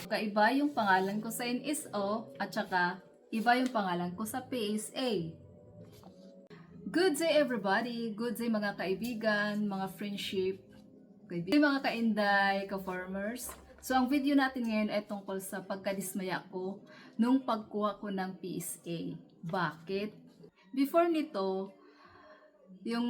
Kaiba yung pangalan ko sa NSO at saka iba yung pangalan ko sa PSA. Good day everybody! Good day mga kaibigan, mga friendship, mga kainday, ka-farmers. So ang video natin ngayon ay tungkol sa pagkadismaya ko nung pagkuha ko ng PSA. Bakit? Before nito, yung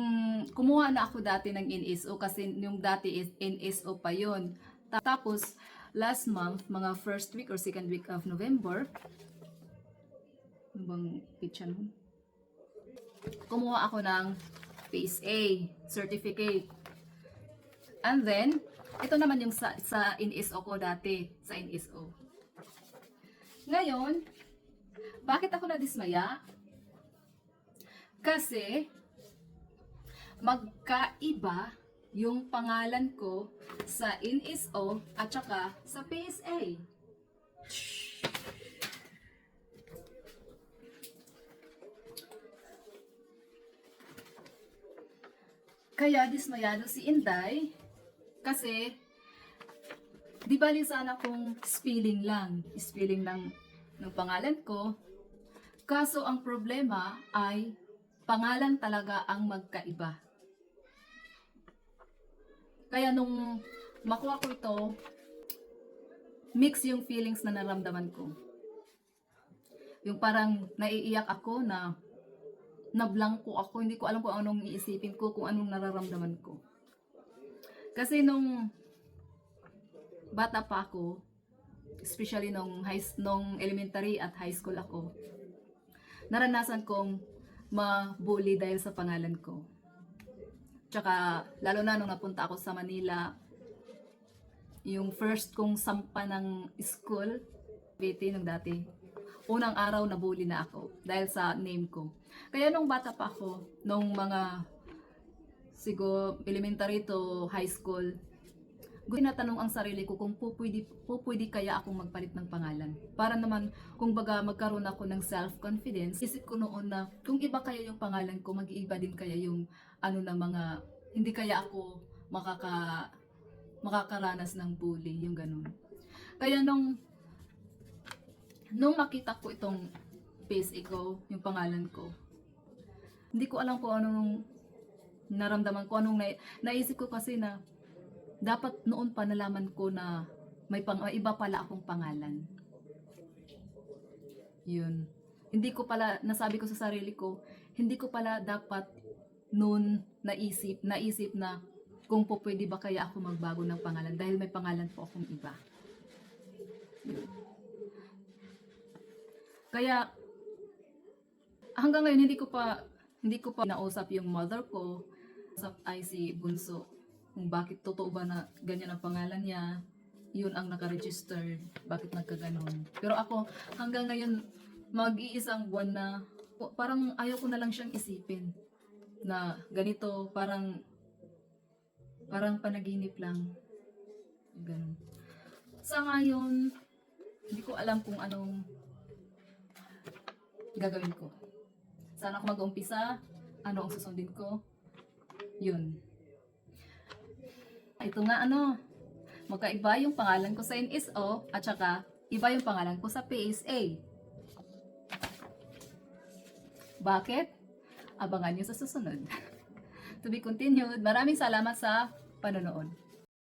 kumuha na ako dati ng NSO kasi yung dati is NSO pa yon. Tapos last month, mga first week or second week of November, ano bang pitcha nun? Kumuha ako ng PSA certificate. And then, ito naman yung sa NSO ko dati, sa NSO. Ngayon, bakit ako nadismaya? Kasi, magkaiba yung pangalan ko sa NSO at saka sa PSA. Kaya dismayado si Inday kasi di bali sana kung spelling ng pangalan ko. Kaso ang problema ay pangalan talaga ang magkaiba. Kaya nung makuha ko ito, mix yung feelings na naramdaman ko. Yung parang naiiyak ako na nablangko ako, hindi ko alam kung anong iisipin ko, kung anong nararamdaman ko. Kasi nung bata pa ako, especially nung elementary at high school ako, naranasan kong ma-bully dahil sa pangalan ko. Tsaka, lalo na nung napunta ako sa Manila, yung first kong sampa ng school, nung dati, unang araw na-bully na ako dahil sa name ko. Kaya nung bata pa ako, nung mga siguro elementary to high school, tinatanong ang sarili ko kung pwede kaya akong magpalit ng pangalan. Para naman, kung baga magkaroon ako ng self-confidence, isip ko noon na kung iba kaya yung pangalan ko, mag-iiba din kaya yung mga, hindi kaya ako makakaranas ng bully, yung ganun. Kaya nung makita ko itong PSA ko, yung pangalan ko, hindi ko alam kung anong naramdaman ko, anong naisip ko kasi na dapat noon pa nalaman ko na may iba pala akong pangalan. Yun. Hindi ko pala, nasabi ko sa sarili ko, hindi ko pala dapat noon naisip na kung pwede ba kaya ako magbago ng pangalan dahil may pangalan po akong iba. Yun. Kaya hanggang ngayon hindi ko pa nausap yung mother ko, ay si Bunso, kung bakit totoo ba na ganyan ang pangalan niya, yun ang naka-register, bakit nagkaganon. Pero ako hanggang ngayon, mag-iisang buwan na, parang ayaw ko na lang siyang isipin na ganito, parang panaginip lang. Ganun. Sa ngayon, hindi ko alam kung anong gagawin ko. Saan ako mag-umpisa? Ano ang susundin ko? Yun. Ito nga magkaiba yung pangalan ko sa NSO at saka iba yung pangalan ko sa PSA. Bakit? Abangan nyo sa susunod. To be continued. Maraming salamat sa panonood.